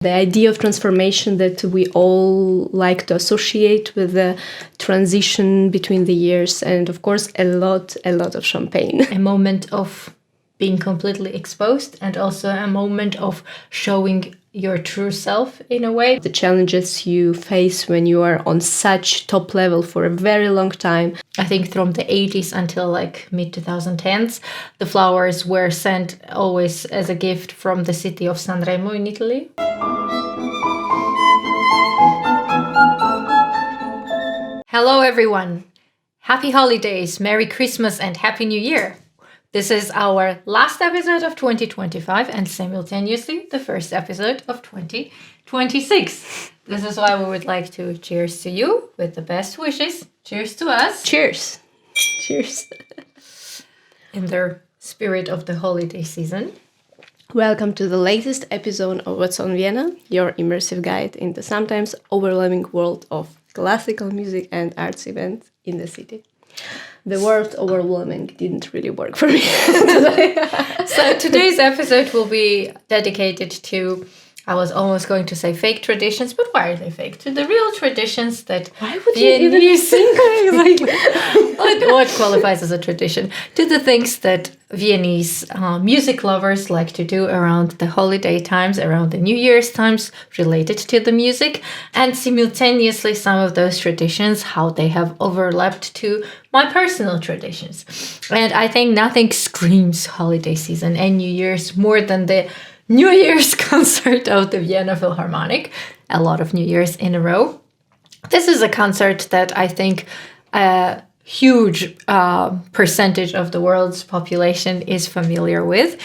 The idea of transformation that we all like to associate with the transition between the years, and of course a lot of champagne. A moment of being completely exposed, and also a moment of showing your true self in a way. The challenges you face when you are on such top level for a very long time. I think from the 80s until like mid-2010s, the flowers were sent always as a gift from the city of Sanremo in Italy. Hello everyone! Happy holidays, Merry Christmas and Happy New Year! This is our last episode of 2025 and simultaneously the first episode of 2026. This is why we would like to cheers to you with the best wishes. Cheers to us. Cheers. Cheers. In the spirit of the holiday season. Welcome to the latest episode of What's on Vienna, your immersive guide in the sometimes overwhelming world of classical music and arts events in the city. The word overwhelming didn't really work for me today. So today's episode will be dedicated to, I was almost going to say fake traditions, but why are they fake? To the real traditions that why would you even think what qualifies as a tradition? To the things that Viennese music lovers like to do around the holiday times, around the New Year's times, related to the music, and simultaneously some of those traditions, how they have overlapped to my personal traditions. And I think nothing screams holiday season and New Year's more than the New Year's concert of the Vienna Philharmonic, a lot of New Year's in a row. This is a concert that I think a huge percentage of the world's population is familiar with.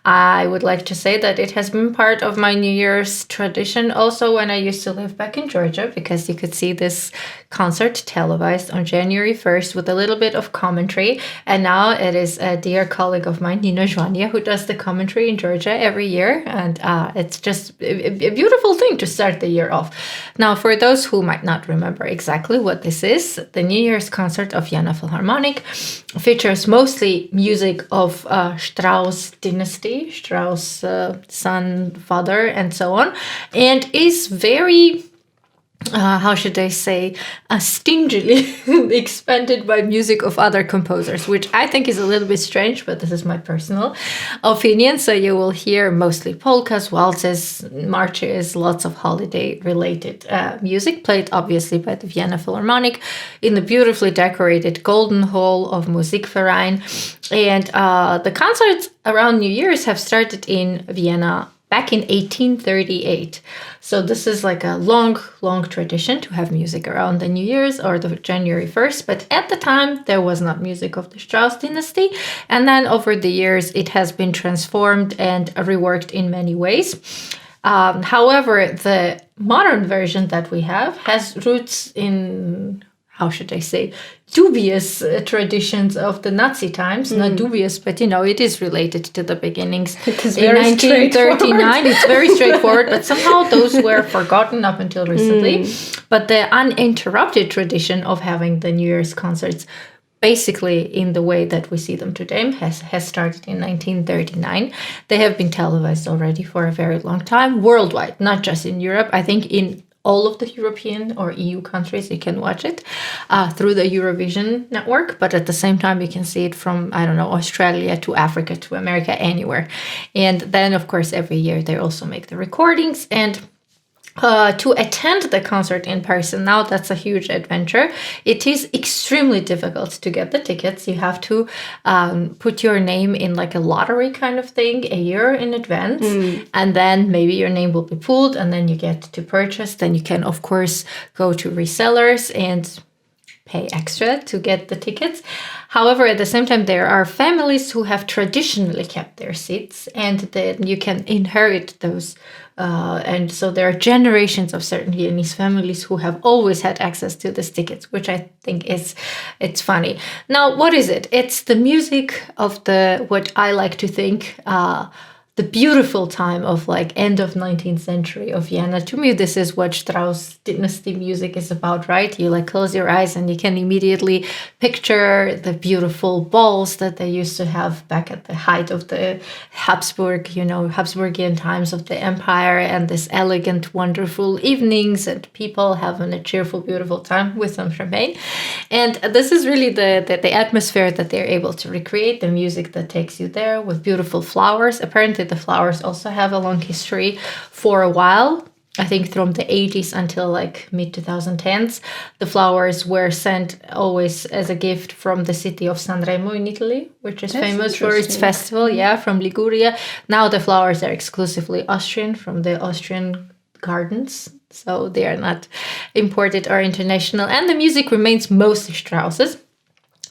I would like to say that it has been part of my New Year's tradition also when I used to live back in Georgia, because you could see this concert televised on January 1st with a little bit of commentary. And now it is a dear colleague of mine, Nina Johann, who does the commentary in Georgia every year. And it's just a beautiful thing to start the year off. Now, for those who might not remember exactly what this is, the New Year's concert of Vienna Philharmonic features mostly music of Strauss dynasty, Strauss son, father, and so on, and is very, how should I say, stingily expanded by music of other composers, which I think is a little bit strange, but this is my personal opinion. So you will hear mostly polkas, waltzes, marches, lots of holiday-related music, played obviously by the Vienna Philharmonic in the beautifully decorated Golden Hall of Musikverein. And the concerts around New Year's have started in Vienna back in 1838. So this is like a long tradition to have music around the New Year's or the January 1st. But at the time, there was not music of the Strauss dynasty. And then over the years, it has been transformed and reworked in many ways. However, the modern version that we have has roots in, how should I say, dubious traditions of the Nazi times. Not dubious, but it is related to the beginnings. It is in 1939. It's very straightforward, but somehow those were forgotten up until recently. But the uninterrupted tradition of having the New Year's concerts, basically in the way that we see them today, has started in 1939. They have been televised already for a very long time, worldwide, not just in Europe. I think in all of the European or EU countries, you can watch it through the Eurovision network. But at the same time, you can see it from, Australia to Africa to America, anywhere. And then, of course, every year they also make the recordings. And to attend the concert in person, now that's a huge adventure. It is extremely difficult to get the tickets. You have to put your name in like a lottery kind of thing a year in advance. And then maybe your name will be pulled and then you get to purchase. Then you can, of course, go to resellers and pay extra to get the tickets. However, at the same time, there are families who have traditionally kept their seats, and then you can inherit those. And so there are generations of certain Viennese families who have always had access to these tickets, which I think it's funny. Now, what is it? It's the music of what I like to think, the beautiful time of like end of 19th century of Vienna. To me, this is what Strauss dynasty music is about, right? You like close your eyes and you can immediately picture the beautiful balls that they used to have back at the height of the Habsburgian times of the empire, and this elegant, wonderful evenings and people having a cheerful, beautiful time with some champagne. And this is really the atmosphere that they're able to recreate, the music that takes you there with beautiful flowers. Apparently, the flowers also have a long history for a while. I think from the 80s until like mid 2010s, the flowers were sent always as a gift from the city of Sanremo in Italy, which is famous for its festival, from Liguria. Now the flowers are exclusively Austrian, from the Austrian gardens, so they are not imported or international. And the music remains mostly Strauss's.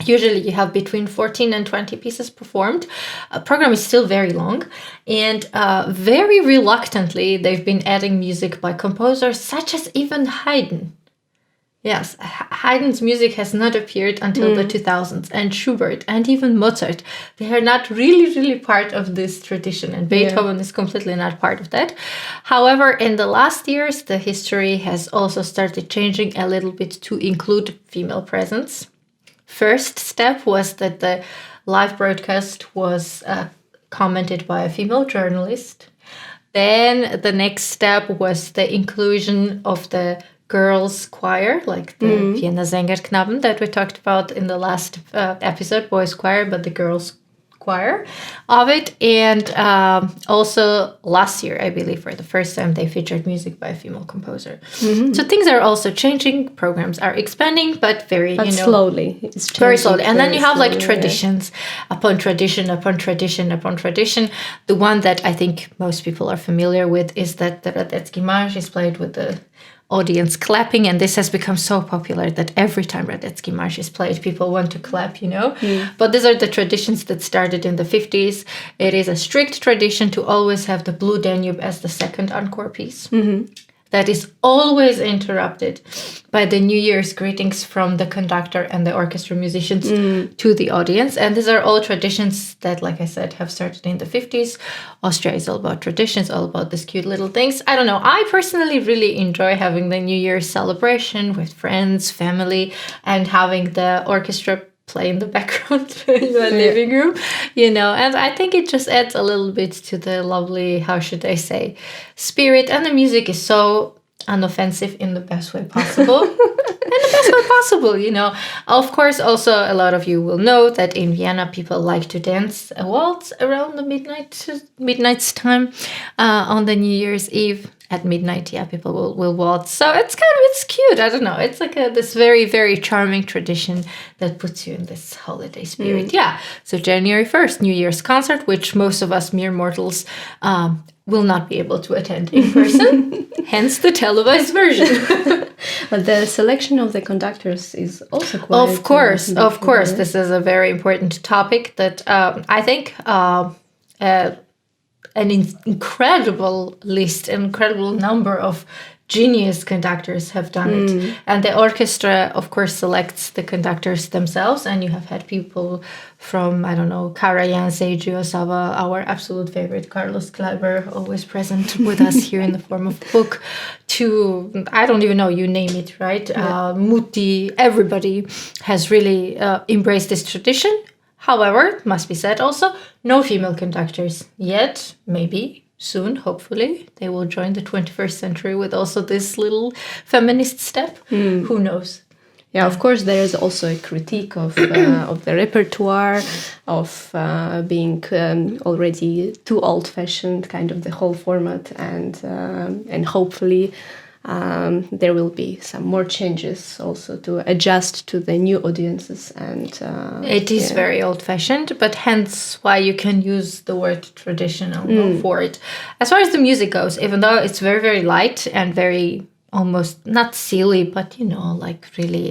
Usually you have between 14 and 20 pieces performed. The program is still very long, and very reluctantly they've been adding music by composers such as even Haydn. Yes, Haydn's music has not appeared until the 2000s, and Schubert and even Mozart. They are not really part of this tradition, and Beethoven is completely not part of that. However, in the last years, the history has also started changing a little bit to include female presence. First step was that the live broadcast was commented by a female journalist. Then the next step was the inclusion of the girls' choir, like the Vienna Sängerknaben that we talked about in the last episode, boys' choir, but the girls' choir of it. And also last year, I believe, for the first time, they featured music by a female composer. So things are also changing. Programs are expanding, but slowly. It's very slowly. And then you have like traditions upon tradition upon tradition upon tradition. The one that I think most people are familiar with is that the Radetzky March is played with the audience clapping, and this has become so popular that every time Radetzky March is played, people want to clap, But these are the traditions that started in the 50s. It is a strict tradition to always have the Blue Danube as the second encore piece. That is always interrupted by the New Year's greetings from the conductor and the orchestra musicians to the audience. And these are all traditions that, like I said, have started in the 50s. Austria is all about traditions, all about these cute little things. I don't know. I personally really enjoy having the New Year's celebration with friends, family, and having the orchestra play in the background in the living room, and I think it just adds a little bit to the lovely, how should I say, spirit. And the music is so unoffensive in the best way possible. Of course, also a lot of you will know that in Vienna people like to dance a waltz around the midnight's time on the New Year's Eve. At midnight, people will waltz. So it's cute. I don't know. It's like this very, very charming tradition that puts you in this holiday spirit. So January 1st, New Year's concert, which most of us mere mortals will not be able to attend in person. Hence the televised version. But the selection of the conductors is also quite... Of course. This is a very important topic that I think... an incredible number of genius conductors have done it. And the orchestra, of course, selects the conductors themselves. And you have had people from, I don't know, Karajan, Seiji Osawa, our absolute favorite, Carlos Kleiber, always present with us here in the form of book, to, I don't even know, you name it, right? Muti, everybody has really embraced this tradition. However, must be said also, no female conductors yet. Maybe soon, hopefully, they will join the 21st century with also this little feminist step. Who knows? Yeah, of course, there is also a critique of the repertoire, of being already too old-fashioned, kind of the whole format, and hopefully there will be some more changes also to adjust to the new audiences. And it is very old-fashioned, but hence why you can use the word traditional for it. As far as the music goes, even though it's very, very light and very almost not silly, but like really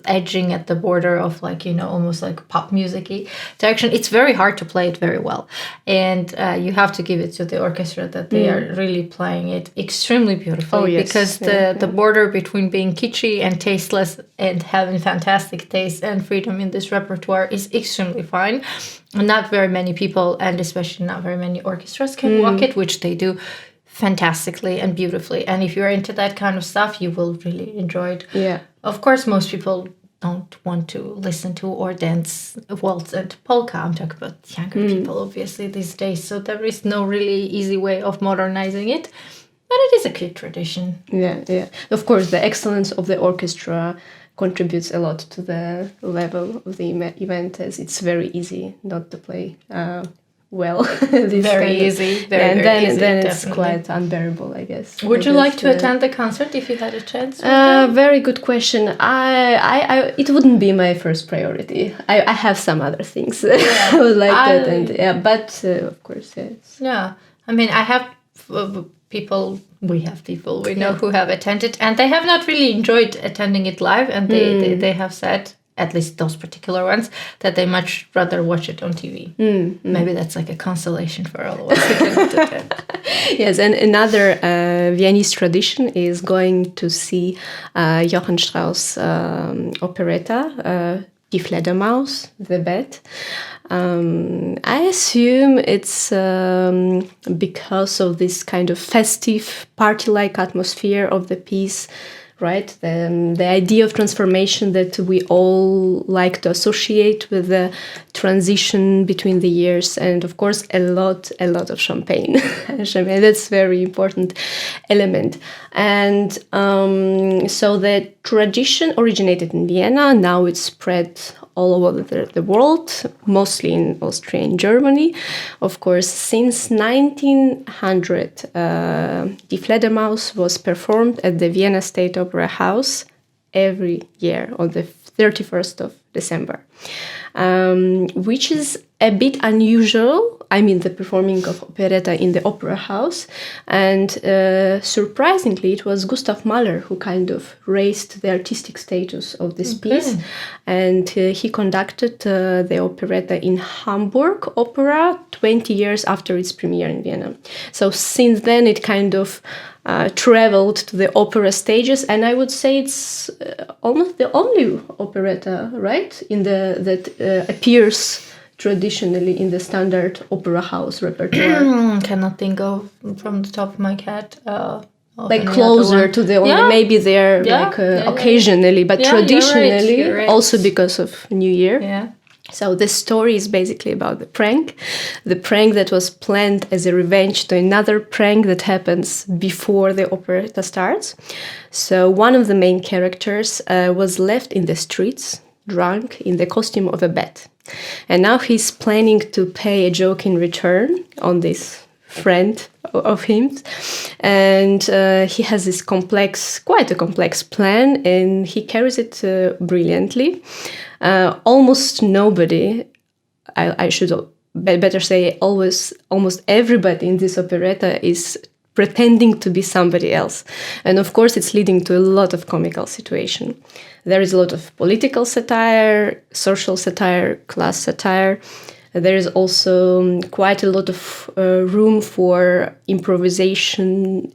edging at the border of like almost like pop music-y direction. It's very hard to play it very well, and you have to give it to the orchestra that they are really playing it extremely beautifully. Because the border between being kitschy and tasteless and having fantastic taste and freedom in this repertoire is extremely fine. Not very many people, and especially not very many orchestras, can walk it, which they do fantastically and beautifully. And if you're into that kind of stuff, you will really enjoy it. Yeah. Of course, most people don't want to listen to or dance waltz and polka. I'm talking about younger people, obviously, these days. So there is no really easy way of modernizing it. But it is a cute tradition. Yeah. Of course, the excellence of the orchestra contributes a lot to the level of the event, as it's very easy not to play well. Very easy. Very easy, then it's quite unbearable, I guess. Would you like to attend the concert if you had a chance? Very good question. I it wouldn't be my first priority. I have some other things I would like to attend. But of course, yes. Yeah, I mean, I have people. We have people we know who have attended, and they have not really enjoyed attending it live, and they have said, at least those particular ones, that they much rather watch it on TV. Maybe that's like a consolation for all of us who cannot attend. Yes, and another Viennese tradition is going to see Johann Strauss operetta, Die Fledermaus, the Bat. I assume it's because of this kind of festive, party-like atmosphere of the piece, right? The idea of transformation that we all like to associate with the transition between the years, and of course a lot of champagne. Champagne, that's very important element. And so the tradition originated in Vienna. Now it's spread all over the world, mostly in Austria and Germany. Of course, since 1900, Die Fledermaus was performed at the Vienna State Opera House every year on the 31st of December, which is a bit unusual. I mean, the performing of operetta in the opera house. And surprisingly, it was Gustav Mahler who kind of raised the artistic status of this piece. And he conducted the operetta in Hamburg Opera 20 years after its premiere in Vienna. So since then, it kind of traveled to the opera stages, and I would say it's almost the only operetta, right, that appears traditionally in the standard opera house repertoire. Cannot think of from the top of my head. Like closer to the only, maybe they're occasionally, but traditionally, you're right. Also because of New Year. Yeah. So the story is basically about the prank that was planned as a revenge to another prank that happens before the operetta starts. So one of the main characters was left in the streets, drunk, in the costume of a bat. And now he's planning to pay a joke in return on this friend of him. And he has this quite a complex plan, and he carries it brilliantly. Almost nobody, I should better say almost everybody in this operetta is pretending to be somebody else. And of course, it's leading to a lot of comical situation. There is a lot of political satire, social satire, class satire. There is also quite a lot of room for improvising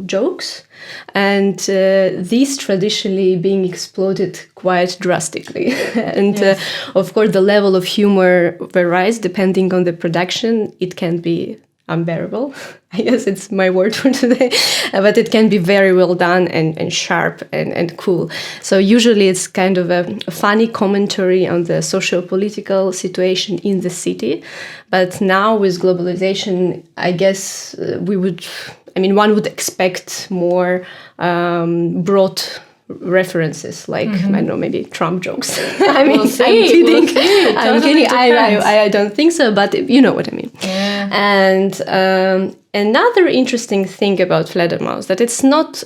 jokes, and these traditionally being exploited quite drastically. And of course, the level of humor varies depending on the production. It can be unbearable. I guess it's my word for today. But it can be very well done and sharp and cool. So usually it's kind of a funny commentary on the socio-political situation in the city. But now with globalization, I guess one would expect more broad references, like I don't know, maybe Trump jokes. I mean, I'm kidding. I'm kidding. I don't think so, but you know what I mean. Yeah. And another interesting thing about Fledermaus, that it's not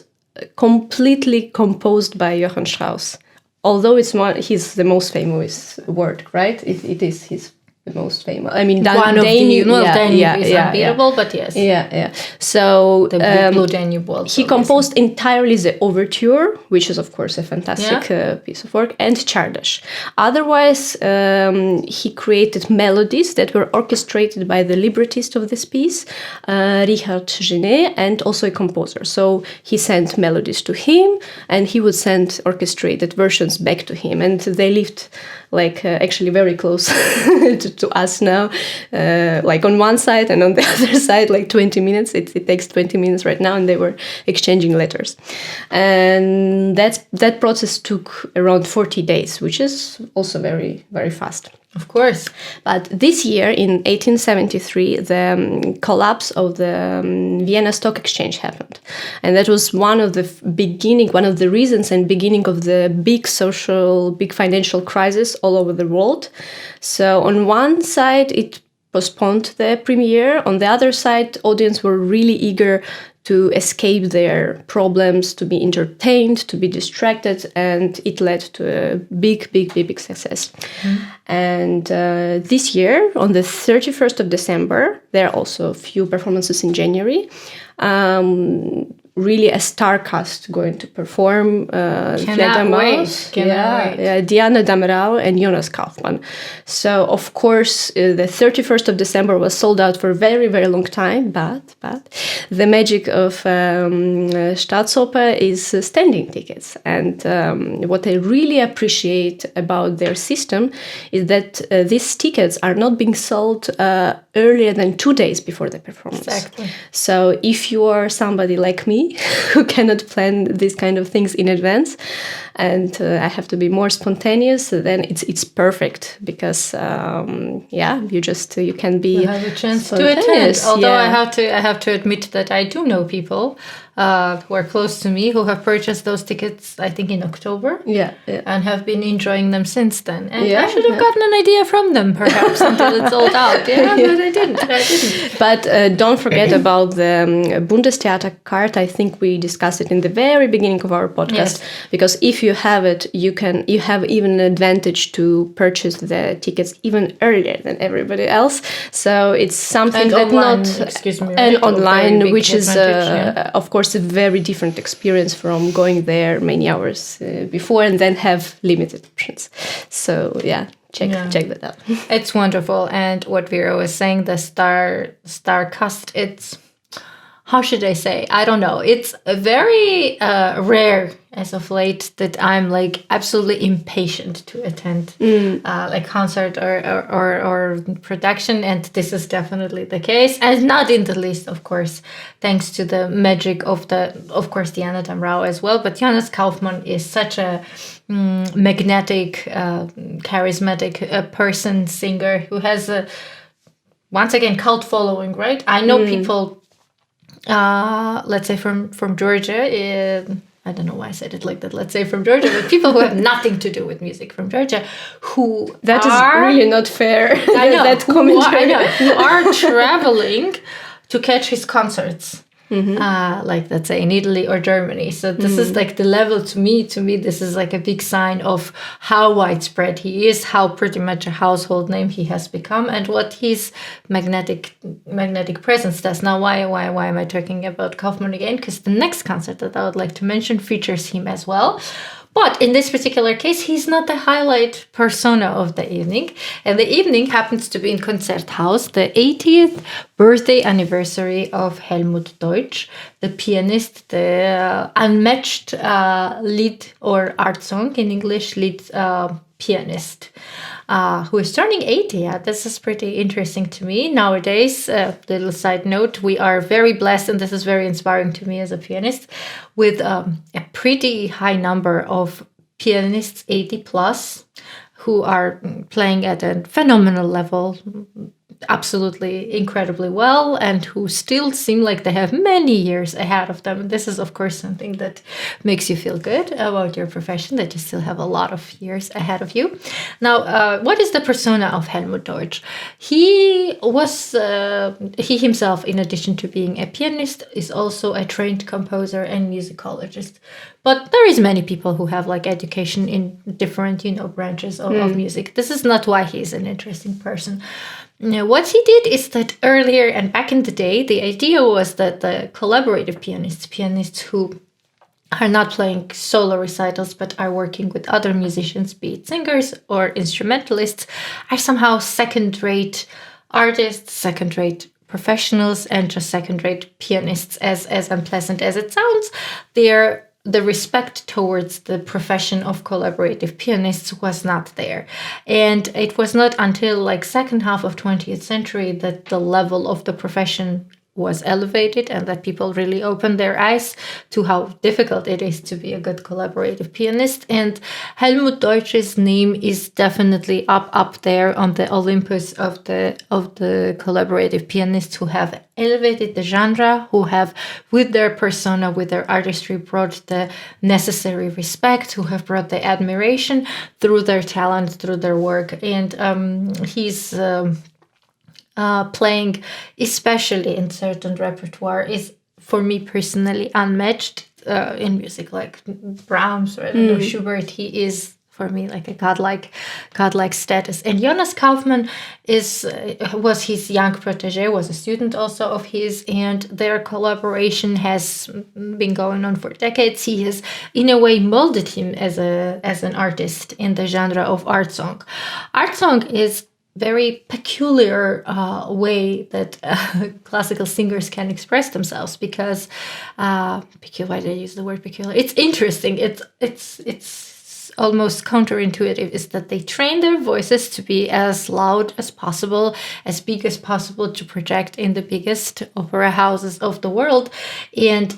completely composed by Johann Strauss, although he's the most famous work, right? It is his the most famous. I mean, Danube is unbeatable, but yes. Yeah. So the Blue Danube Waltz. He composed entirely the overture, which is of course a fantastic piece of work, and Czardas. Otherwise, he created melodies that were orchestrated by the librettist of this piece, Richard Genet, and also a composer. So he sent melodies to him, and he would send orchestrated versions back to him, and they lived actually very close to us now, on one side, and on the other side 20 minutes. It takes 20 minutes right now, and they were exchanging letters, and that process took around 40 days, which is also very, very fast. Of course. But this year, in 1873, the collapse of the Vienna Stock Exchange happened. And that was one of the reasons and beginning of the big financial crisis all over the world. So on one side, it postponed the premiere. On the other side, audience were really eager to escape their problems, to be entertained, to be distracted, and it led to a big success. Mm-hmm. And this year, on the 31st of December, there are also a few performances in January. Really a star cast going to perform. Fledermaus, Diana Damrau and Jonas Kaufmann. So, of course, the 31st of December was sold out for a very, very long time, but the magic of Staatsoper is standing tickets. And what I really appreciate about their system is that these tickets are not being sold earlier than 2 days before the performance. Exactly. So if you are somebody like me who cannot plan these kind of things in advance, and I have to be more spontaneous, then it's perfect, because you can be. You have a chance to attend. Although I have to admit that I do know people who are close to me who have purchased those tickets, I think in October, and have been enjoying them since then. And I should have gotten an idea from them, perhaps, until it's sold out. But I didn't. But don't forget about the BundestheaterCard. I think we discussed it in the very beginning of our podcast, because if you have it, you have even an advantage to purchase the tickets even earlier than everybody else. So it's something online, which is of course a very different experience from going there many hours before and then have limited options. So check that out. It's wonderful. And what Vira was saying, the star cast, it's, how should I say? I don't know. It's very rare as of late that I'm absolutely impatient to attend concert or production, and this is definitely the case. And not in the least, of course, thanks to the magic of Diana Damrau as well. But Jonas Kaufmann is such a magnetic, charismatic person, singer who has a, once again, cult following, right? I know people. Let's say from Georgia, I don't know why I said it like that. Let's say from Georgia, but people who have nothing to do with music from Georgia, is really not fair. I know, who are traveling to catch his concerts. Mm-hmm. Let's say in Italy or Germany. So this is the level to me, this is a big sign of how widespread he is, how pretty much a household name he has become, and what his magnetic presence does. Now, why am I talking about Kaufmann again? Because the next concert that I would like to mention features him as well. But in this particular case, he's not the highlight persona of the evening. And the evening happens to be in Konzerthaus, the 80th birthday anniversary of Helmut Deutsch, the pianist, the unmatched lead or art song in English, lead pianist, who is turning 80. Yeah, this is pretty interesting to me. Nowadays, little side note, we are very blessed, and this is very inspiring to me as a pianist, with a pretty high number of pianists 80 plus who are playing at a phenomenal level. absolutely incredibly well and who still seem like they have many years ahead of them. This is, of course, something that makes you feel good about your profession, that you still have a lot of years ahead of you. Now, what is the persona of Helmut Deutsch? He himself, in addition to being a pianist, is also a trained composer and musicologist. But there is many people who have like education in different, branches of music. This is not why he's an interesting person. What he did is that earlier and back in the day, the idea was that the collaborative pianists who are not playing solo recitals but are working with other musicians, be it singers or instrumentalists, are somehow second-rate artists, second-rate professionals, and just second-rate pianists. As unpleasant as it sounds, the respect towards the profession of collaborative pianists was not there. And it was not until like second half of 20th century that the level of the profession was elevated and that people really opened their eyes to how difficult it is to be a good collaborative pianist. And Helmut Deutsch's name is definitely up there on the Olympus of the collaborative pianists who have elevated the genre, who have, with their persona, with their artistry, brought the necessary respect, who have brought the admiration through their talent, through their work. And he's playing, especially in certain repertoire, is for me personally unmatched in music like Brahms or I don't know, Schubert. He is for me like a godlike status. And Jonas Kaufmann was his young protege, was a student also of his, and their collaboration has been going on for decades. He has in a way molded him as an artist in the genre of art song. Art song is very peculiar way that classical singers can express themselves, because why did I use the word peculiar? It's interesting. It's almost counterintuitive, is that they train their voices to be as loud as possible, as big as possible, to project in the biggest opera houses of the world. And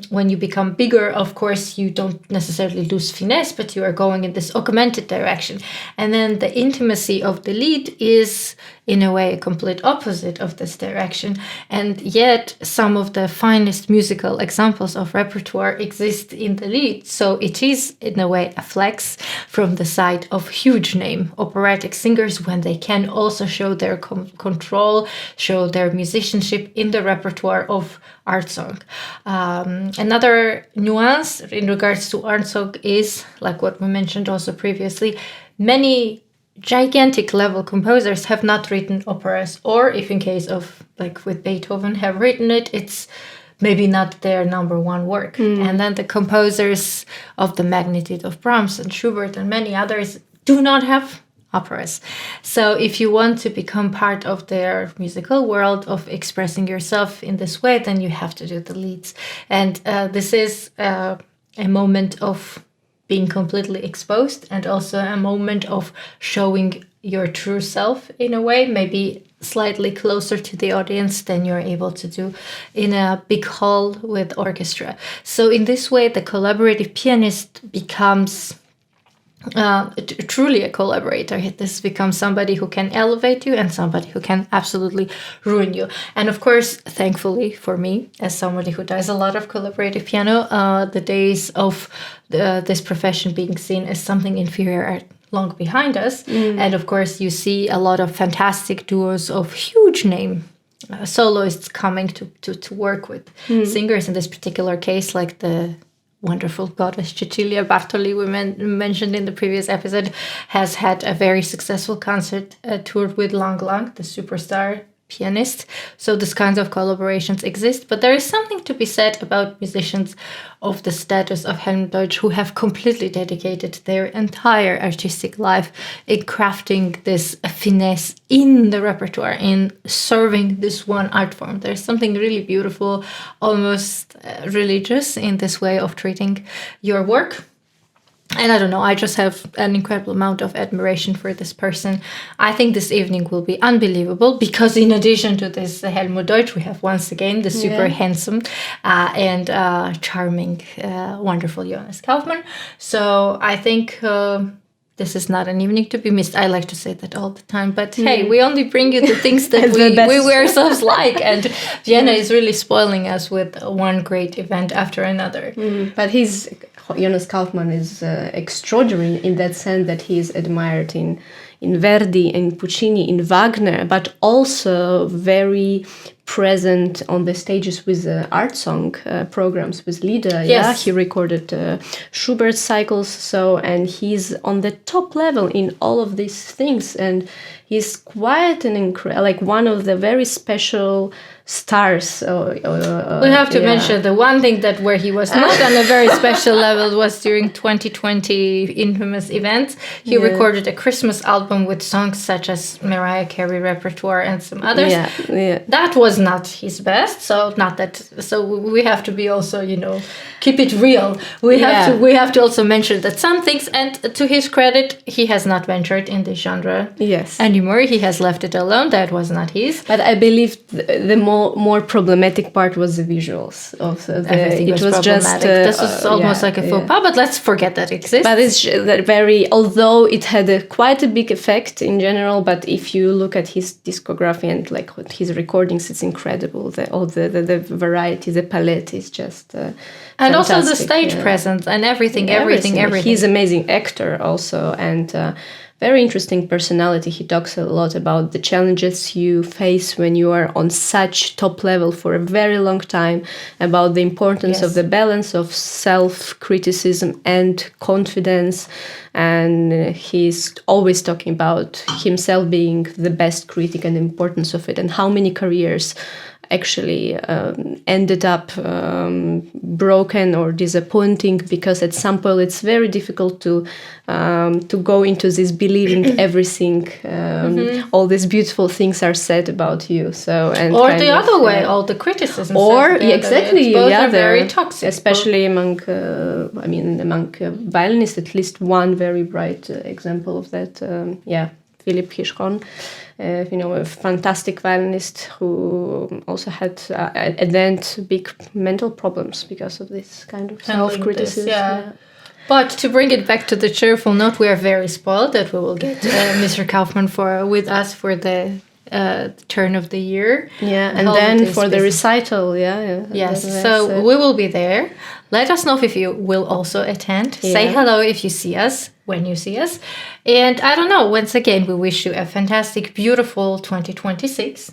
when you become bigger, of course, you don't necessarily lose finesse, but you are going in this augmented direction. And then the intimacy of the lead is, in a way, a complete opposite of this direction. And yet, some of the finest musical examples of repertoire exist in the lead. So it is, in a way, a flex from the side of huge name operatic singers, when they can also show their control, show their musicianship in the repertoire of art song. Another nuance in regards to art song is, like what we mentioned also previously, many gigantic level composers have not written operas, or if in case of like with Beethoven have written it, it's maybe not their number one work. And then the composers of the magnitude of Brahms and Schubert and many others do not have operas. So if you want to become part of their musical world, of expressing yourself in this way, then you have to do the leads. And this is a moment of being completely exposed, and also a moment of showing your true self in a way, maybe slightly closer to the audience than you're able to do in a big hall with orchestra. So in this way, the collaborative pianist becomes truly a collaborator. This becomes somebody who can elevate you and somebody who can absolutely ruin you. And of course, thankfully for me, as somebody who does a lot of collaborative piano, the days of this profession being seen as something inferior are long behind us. And of course, you see a lot of fantastic duos of huge name soloists coming to work with singers in this particular case, like the wonderful goddess Cecilia Bartoli we mentioned in the previous episode, has had a very successful concert tour with Lang Lang, the superstar pianist. So these kinds of collaborations exist, but there is something to be said about musicians of the status of Helmut Deutsch who have completely dedicated their entire artistic life in crafting this finesse in the repertoire, in serving this one art form. There's something really beautiful, almost religious in this way of treating your work. And I don't know, I just have an incredible amount of admiration for this person. I think this evening will be unbelievable, because in addition to this Helmut Deutsch, we have once again the super handsome and charming, wonderful Jonas Kaufmann. So I think this is not an evening to be missed. I like to say that all the time. But hey, we only bring you the things that we ourselves like. And Vienna is really spoiling us with one great event after another. But Jonas Kaufmann is extraordinary in that sense that he is admired in Verdi, in Puccini, in Wagner, but also very present on the stages with art song programs with Lieder. Yes. Yeah, he recorded Schubert cycles, and he's on the top level in all of these things, and he's quite like one of the very special stars. We have to mention the one thing that where he was not on a very special level was during 2020 infamous events. He recorded a Christmas album with songs such as Mariah Carey repertoire and some others. That was not his best. So we have to be also, keep it real. We have to also mention that some things, and to his credit, he has not ventured in this genre anymore. He has left it alone. That was not his. But I believe the more problematic part was the visuals. Everything was problematic. This was almost like a faux pas, but let's forget that exists. But it's although it had quite a big effect in general, but if you look at his discography and like his recordings, it's incredible. The variety, the palette is just and also the stage presence and everything. He's an amazing actor also, and very interesting personality. He talks a lot about the challenges you face when you are on such top level for a very long time, about the importance of the balance of self-criticism and confidence. And he's always talking about himself being the best critic and the importance of it, and how many careers actually ended up broken or disappointing, because at some point it's very difficult to go into this believing everything, all these beautiful things are said about you. Or the other way, all the criticism. Or exactly, both are very toxic, especially among violinists. At least one very bright example of that. Philipp Hirschhorn, a fantastic violinist who also had at the end big mental problems because of this kind of self-criticism. But to bring it back to the cheerful note, we are very spoiled that we will get Mr. Kaufmann with us for the turn of the year. And then for the recital. Yes, so we will be there. Let us know if you will also attend. Say hello if you see us, when you see us. And I don't know, once again, we wish you a fantastic, beautiful 2026.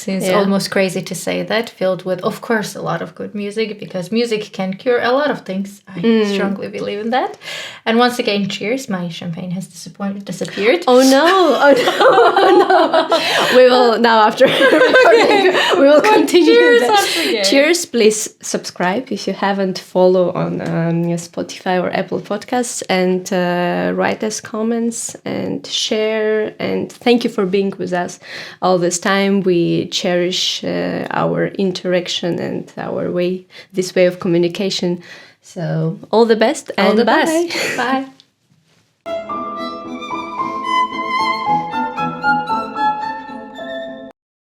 It's almost crazy to say that, filled with, of course, a lot of good music, because music can cure a lot of things. I strongly believe in that. And once again, cheers. My champagne has disappeared. Oh no. We will now, after recording, we will continue. Cheers. Please subscribe if you haven't. Follow on Spotify or Apple Podcasts, and write us comments and share. And thank you for being with us all this time. We cherish our interaction and this way of communication. So all the best and bye. Bye.